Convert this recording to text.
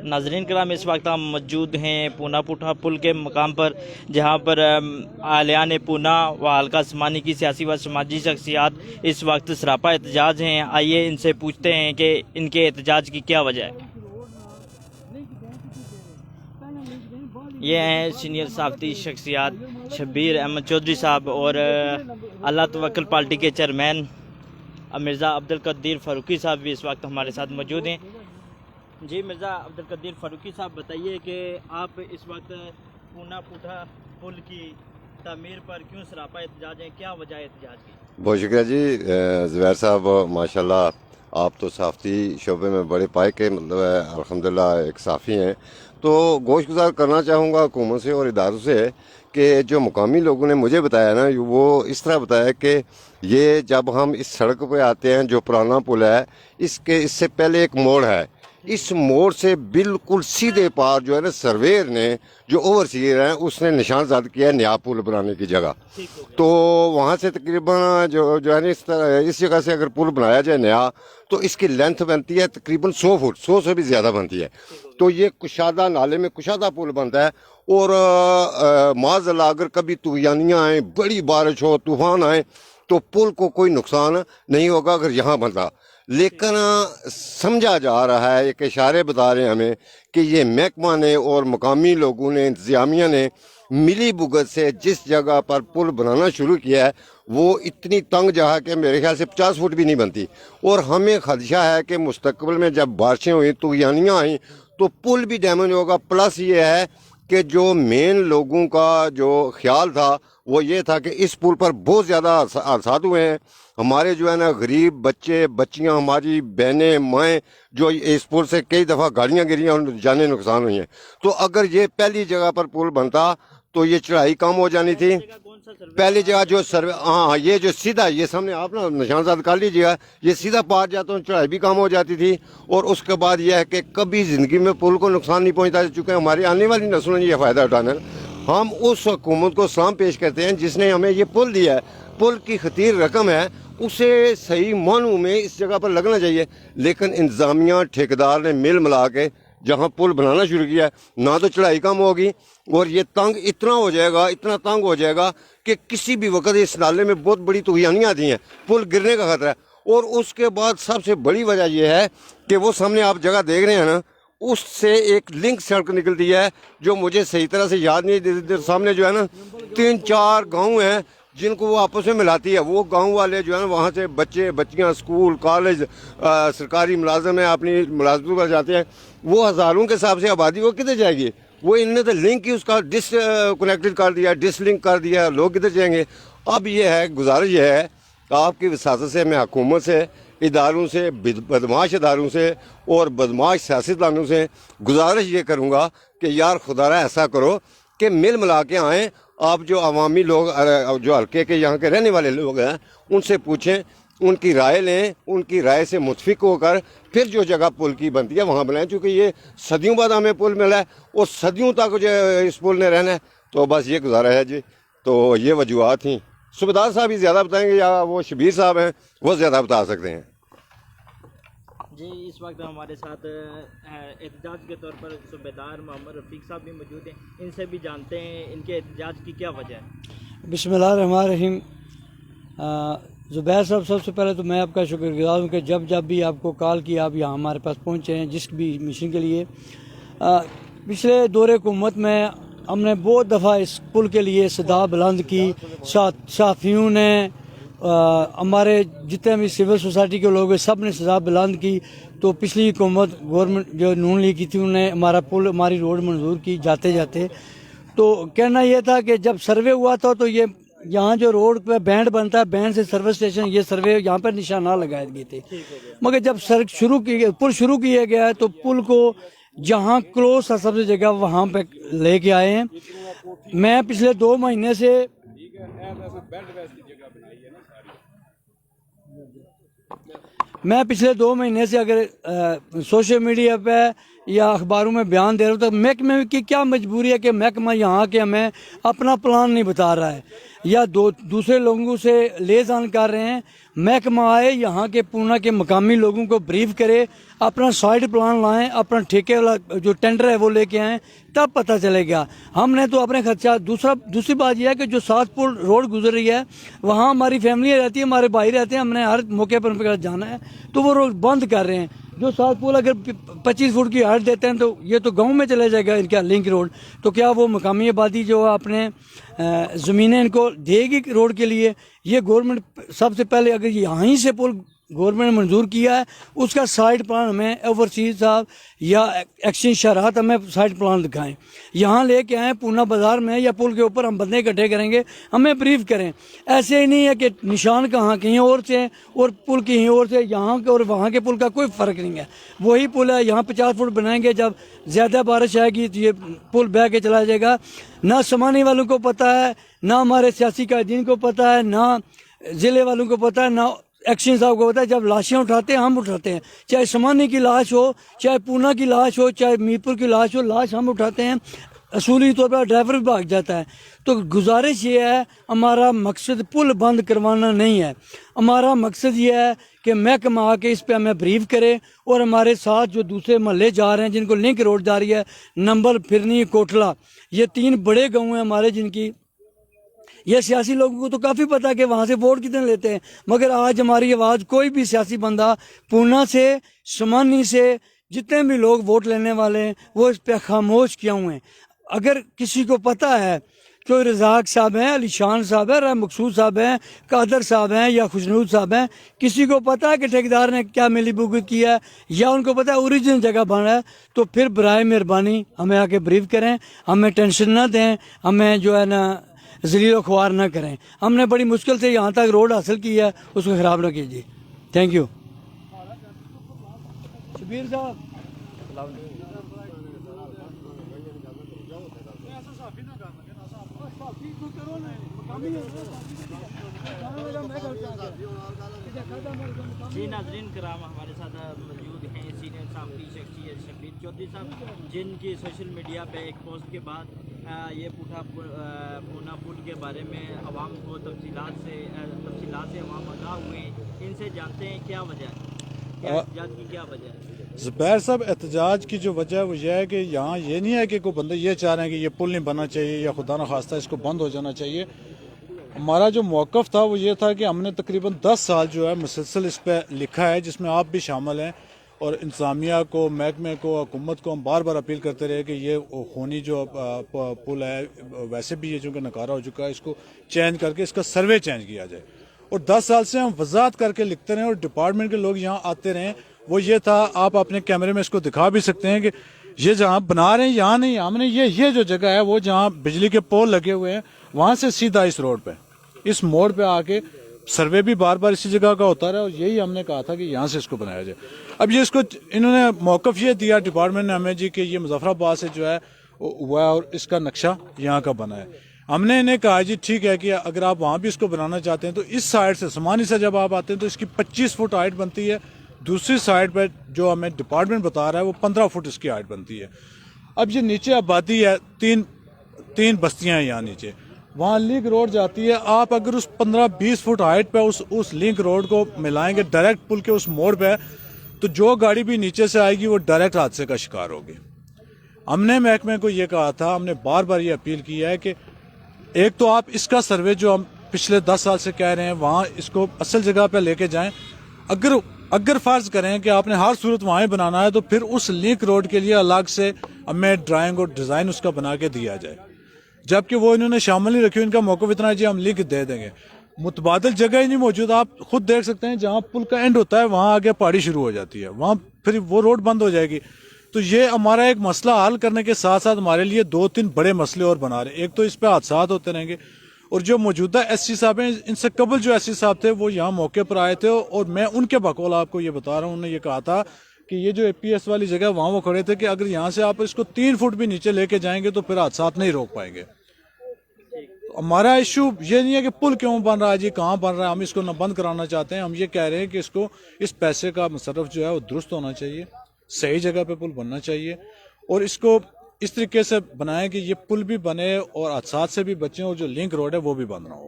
नाजरीन कराम, इस वक्त हम मौजूद हैं पूना पुठा पुल के मकाम पर, जहां पर आलियान पूना व हल्का समानी की सियासी व समाजी शख्सियात इस वक्त सरापा एहतजाज हैं। आइए इनसे पूछते हैं कि इनके एहतजाज की क्या वजह है। ये हैं सीनियर सहाफ़ती शख्सियात शब्बीर अहमद चौधरी साहब और अल्लाह तवक्कल पार्टी के चेयरमैन मिर्ज़ा अब्दुल कदीर फ़ारूकी साहब भी इस वक्त हमारे साथ मौजूद हैं। जी मिर्ज़ा अब्दुल कदीर फ़ारूकी साहब, बताइए कि आप इस वक्त पूना पुठा पुल की तामीर पर क्यों सरापा एहतजाज हैं, क्या वजह है एहतजाज की? बहुत शुक्रिया जी। ज़ुबैर साहब, माशाल्लाह आप तो सहाफ़ती शोबे में बड़े पाए के मतलब अल्हम्दुलिल्लाह एक साफ़ी हैं। तो गोशगुजार करना चाहूँगा हुकूमत से और इदारों से कि जो मुकामी लोगों ने मुझे बताया ना, वो इस तरह बताया कि ये जब हम इस सड़क पे आते हैं, जो पुराना पुल है, इससे पहले एक मोड़ है। इस मोड़ से बिल्कुल सीधे पार जो है ना, सर्वेयर ने जो ओवरसीयर है उसने निशानजाद किया है नया पुल बनाने की जगह। तो वहाँ से तकरीबन जो है ना, इस जगह से अगर पुल बनाया जाए नया, तो इसकी लेंथ बनती है तकरीबन 100 फुट, 100 से भी ज़्यादा बनती है। तो ये कुशादा नाले में कुशादा पुल बनता है। और माज़अल्लाह अगर कभी तूफानियाँ आए, बड़ी बारिश हो, तूफान आए, तो पुल को कोई नुकसान नहीं होगा अगर यहाँ बनता। लेकिन समझा जा रहा है, एक इशारे बता रहे हैं हमें कि ये महकमा ने और मकामी लोगों ने, इंतजामिया ने मिली भुगत से जिस जगह पर पुल बनाना शुरू किया है, वो इतनी तंग जगह के मेरे ख्याल से 50 फुट भी नहीं बनती। और हमें खदशा है कि मुस्तकबिल में जब बारिशें हुई, तूफानियाँ आई, तो पुल भी डैमेज होगा। प्लस ये है कि जो मेन लोगों का जो ख्याल था वो ये था कि इस पुल पर बहुत ज़्यादा हादसात हुए हैं। हमारे जो है ना गरीब बच्चे बच्चियां, हमारी बहनें माएँ, जो इस पुल से कई दफ़ा गाड़ियां गिरी हैं और जाने नुकसान हुई हैं। तो अगर ये पहली जगह पर पुल बनता तो ये चढ़ाई कम हो जानी थी। पहली जगह जो सर्वे, हाँ, ये जो सीधा, ये सामने आप ना निशानसाद कर लीजिएगा, ये सीधा पार जाता तो चढ़ाई भी कम हो जाती थी। और उसके बाद यह है कि कभी ज़िंदगी में पुल को नुकसान नहीं पहुंचता, चूँकि हमारी आने वाली नस्लों ने यह फ़ायदा उठाना है। हम उस हुकूमत को सलाम पेश करते हैं जिसने हमें ये पुल दिया है। पुल की खतीर रकम है, उसे सही मानों में इस जगह पर लगना चाहिए। लेकिन इंतजामिया ठेकेदार ने मिल मिला के जहाँ पुल बनाना शुरू किया है, ना तो चढ़ाई कम होगी और ये तंग इतना हो जाएगा, इतना तंग हो जाएगा कि किसी भी वक्त इस नाले में बहुत बड़ी तूफानियाँ आती हैं, पुल गिरने का खतरा है। और उसके बाद सबसे बड़ी वजह यह है कि वो सामने आप जगह देख रहे हैं ना, उससे एक लिंक सड़क निकलती है जो मुझे सही तरह से याद नहीं। सामने जो है ना 3-4 गाँव हैं जिनको वो आपस में मिलाती है। वो गांव वाले जो है ना, वहाँ से बच्चे बच्चियाँ स्कूल कॉलेज सरकारी मुलाजम है, अपनी मुलाजमत पर जाते हैं। वो हज़ारों के हिसाब से आबादी वो किधर जाएगी? वो इनने तो लिंक ही उसका डिसकनेक्टेड कर दिया, डिसलिंक कर दिया, लोग किधर जाएंगे? अब ये है, गुजारिश ये है आपकी वसात से, मैं हुकूमत से, इदारों से, बदमाश इदारों से और बदमाश सियासतदानों से गुजारिश ये करूँगा कि यार खुदारा ऐसा करो कि मिल मिला के आएँ। आप जो अवामी लोग, जो हल्के के यहाँ के रहने वाले लोग हैं, उनसे पूछें, उनकी राय लें, उनकी राय से मुतफिक होकर फिर जो जगह पुल की बनती है वहाँ बनाएं। क्योंकि ये सदियों बाद हमें पुल मिला है और सदियों तक जो इस पुल ने रहना है। तो बस ये गुजारा है जी। तो ये वजूहत थी। सूबेदार साहब ही ज़्यादा बताएंगे या वो शबीर साहब हैं, वो ज़्यादा बता सकते हैं। जी, इस वक्त हमारे साथ एहतजाज के तौर पर सूबेदार मोहम्मद रफ़ीक साहब भी मौजूद हैं। इनसे भी जानते हैं इनके एहतजाज की क्या वजह है। बिस्मिल्लाहिर्रहमानिर्रहीम। ज़ुबैर साहब, सबसे पहले तो मैं आपका शुक्रगुज़ार हूँ कि जब भी आपको कॉल किया आप यहाँ हमारे पास पहुँचे हैं जिस भी मिशन के लिए। पिछले दौरे हुकूमत में हमने बहुत दफ़ा इस पुल के लिए सदा बुलंद की। साथियों ने, हमारे जितने भी सिविल सोसाइटी के लोग हैं, सब ने सदा बुलंद की। तो पिछली हुकूमत गवर्नमेंट जो नून लीग की थी, उन्होंने हमारा पुल, हमारी रोड मंजूर की जाते जाते। तो कहना यह था कि जब सर्वे हुआ था तो ये यहाँ जो रोड पे बैंड बनता है, बैंड से सर्विस स्टेशन, ये सर्वे यहाँ पर निशाना लगाए गए थे। मगर जब सड़क पुल शुरू किया गया है तो पुल को जहाँ क्लोज था सबसे जगह वहाँ पे लेके आए हैं। मैं पिछले 2 महीने से मैं पिछले 2 महीने से अगर सोशल मीडिया पे या अखबारों में बयान दे रहा हूँ तो महकमे की क्या मजबूरी है कि महकमा यहाँ के हमें अपना प्लान नहीं बता रहा है या दूसरे लोगों से लेजान कर रहे हैं। महकमा आए यहाँ के पूना के मकामी लोगों को ब्रीफ करे, अपना साइड प्लान लाएं, अपना ठेके वाला जो टेंडर है वो लेके आएँ, तब पता चलेगा। हमने तो अपने खर्चा दूसरी बात यह है कि जो 7 पुल रोड गुजर रही है वहाँ हमारी फैमिली रहती है, हमारे भाई रहते हैं, हमने हर मौके पर उनके जाना है तो वो रोड बंद कर रहे हैं। जो 7 पुल अगर 25 फुट की हाइट देते हैं तो ये तो गांव में चले जाएगा इनका लिंक रोड, तो क्या वो मकामी आबादी जो अपने ज़मीनें इनको देगी रोड के लिए? ये गवर्नमेंट सबसे पहले अगर यहाँ से पुल गवर्नमेंट ने मंजूर किया है उसका साइड प्लान हमें ओवरसीज साहब या एक्सचेंज शराहत हमें साइड प्लान दिखाएं, यहाँ लेके आएँ पूना बाज़ार में या पुल के ऊपर हम बंदे इकट्ठे करेंगे, हमें ब्रीफ करें। ऐसे ही नहीं है कि निशान कहाँ कहीं और से और पुल कहीं और से, यहाँ के और वहाँ के पुल का कोई फ़र्क नहीं है, वही पुल है। यहाँ 50 फुट बनाएंगे, जब ज़्यादा बारिश आएगी तो ये पुल बह के चला जाएगा। ना समानी वालों को पता है, ना हमारे सियासी कायदीन को पता है, ना ज़िले वालों को पता है, ना एक्शन साहब को होता है। जब लाशें उठाते हैं हम उठाते हैं, चाहे समानी की लाश हो, चाहे पूना की लाश हो, चाहे मीरपुर की लाश हो, लाश हम उठाते हैं। असूली तौर पर ड्राइवर भी भाग जाता है। तो गुजारिश ये है, हमारा मकसद पुल बंद करवाना नहीं है, हमारा मकसद ये है कि महकमा आके इस पे हमें ब्रीफ करे और हमारे साथ जो दूसरे महल्ले जा रहे हैं जिनको लिंक रोड जा रही है, नंबल, फिरनी, कोटला, ये 3 बड़े गाँव हैं हमारे, जिनकी ये सियासी लोगों को तो काफ़ी पता है कि वहाँ से वोट कितने लेते हैं, मगर आज हमारी आवाज़ कोई भी सियासी बंदा पूना से, समानी से, जितने भी लोग वोट लेने वाले हैं वो इस पर खामोश किए हुए हैं। अगर किसी को पता है, कोई रज़ाक साहब हैं, अलीशान साहब हैं, मकसूद साहब हैं, कादर साहब हैं या खुशनूद साहब हैं, किसी को पता है कि ठेकेदार ने क्या मिली भुगत किया है या उनको पता है ओरिजिनल जगह बना है, तो फिर बराए मेहरबानी हमें आके ब्रीफ करें, हमें टेंशन ना दें, हमें जो है ना ज़लील ख्वार ना करें। हमने बड़ी मुश्किल से यहाँ तक रोड हासिल की है, उसको ख़राब ना कीजिए। Thank you. शबीर साहब जी नाज़रीन कराम, हमारे साथ मौजूद हैं सीनियर साफ़ी शख्सियत शबीर चौधरी साहब, जिनकी सोशल मीडिया पे एक पोस्ट के बाद ये पूना पुल के बारे में अवाम को तफसीलात से अवाम आगाह हुए। इनसे जानते हैं क्या वजह है, क्या एहतजाज की क्या वजह है? ज़ुबैर साहब, एहतजाज की जो वजह है वो ये है कि यहाँ ये नहीं है कि कोई बंदे ये चाह रहे हैं कि ये पुल नहीं बनना चाहिए या खुदा न खास्ता इसको बंद हो जाना चाहिए। हमारा जो मौक़िफ़ था वो ये था कि हमने तकरीबन 10 साल जो है मुसलसल इस पर लिखा है, जिसमें आप भी शामिल हैं, और इंतज़ामिया को, महकमे को, हुकूमत को हम बार बार अपील करते रहे कि ये खूनी जो पुल है वैसे भी ये चूँकि नकारा हो चुका है, इसको चेंज करके इसका सर्वे चेंज किया जाए। और 10 साल से हम वजाहत करके लिखते रहे और डिपार्टमेंट के लोग यहाँ आते रहे। वो ये था, आप अपने कैमरे में इसको दिखा भी सकते हैं कि ये जहाँ बना रहे हैं यहाँ नहीं, हमने ये जो जगह है वो जहाँ बिजली के पोल लगे हुए हैं वहाँ से सीधा इस रोड पे, इस मोड़ पे आके सर्वे भी बार बार इसी जगह का होता रहा और यही हमने कहा था कि यहाँ से इसको बनाया जाए। अब ये इसको इन्होंने मौक़िफ़ ये दिया डिपार्टमेंट ने हमें जी कि ये मुजफ्फराबाद से जो है हुआ है और इसका नक्शा यहाँ का बना है। हमने इन्हें कहा जी ठीक है कि अगर आप वहाँ भी इसको बनाना चाहते हैं तो इस साइड से, समानी से जब आप आते हैं तो इसकी 25 फुट हाइट बनती है, दूसरी साइड पर जो हमें डिपार्टमेंट बता रहा है वो 15 फुट इसकी हाइट बनती है। अब ये नीचे आबादी है, तीन बस्तियाँ हैं यहाँ नीचे, वहाँ लिंक रोड जाती है। आप अगर उस 15-20 फुट हाइट पे उस लिंक रोड को मिलाएंगे डायरेक्ट पुल के उस मोड़ पे, तो जो गाड़ी भी नीचे से आएगी वो डायरेक्ट हादसे का शिकार होगी। हमने महकमे को ये कहा था, हमने बार बार ये अपील की है कि एक तो आप इसका सर्वे जो हम पिछले 10 साल से कह रहे हैं वहाँ इसको असल जगह पे लेके जाएं। अगर फर्ज करें कि आपने हर सूरत वहाँ बनाना है तो फिर उस लिंक रोड के लिए अलग से हमें ड्राइंग और डिज़ाइन उसका बना के दिया जाए, जबकि वो इन्होंने शामिल नहीं रखी। इनका मौक़िफ़ इतना है जी हम लिंक दे देंगे, मुतबादिल जगह ही नहीं मौजूद। आप खुद देख सकते हैं जहाँ पुल का एंड होता है वहाँ आगे पहाड़ी शुरू हो जाती है, वहाँ फिर वो रोड बंद हो जाएगी। तो ये हमारा एक मसला हल करने के साथ साथ हमारे लिए 2-3 बड़े मसले और बना रहे। एक तो इस पे हादसा होते रहेंगे, और जो मौजूदा एससी साहब हैं, इनसे कबल जो एससी साहब थे वो यहाँ मौके पर आए थे और मैं उनके बकौल आपको ये बता रहा हूँ, उन्होंने ये कहा था कि ये जो एपीएस वाली जगह वहाँ वो खड़े थे कि अगर यहाँ से आप इसको 3 फुट भी नीचे लेके जाएंगे तो फिर हादसा नहीं रोक पाएंगे। ہمارا ایشو یہ نہیں ہے کہ پل کیوں بن رہا ہے جی، کہاں بن رہا ہے، ہم اس کو نہ بند کرانا چاہتے ہیں. ہم یہ کہہ رہے ہیں کہ اس کو اس پیسے کا مصرف جو ہے وہ درست ہونا چاہیے، صحیح جگہ پہ پل بننا چاہیے، اور اس کو اس طریقے سے بنائیں کہ یہ پل بھی بنے اور حادثات سے بھی بچیں، اور جو لنک روڈ ہے وہ بھی بند نہ ہو.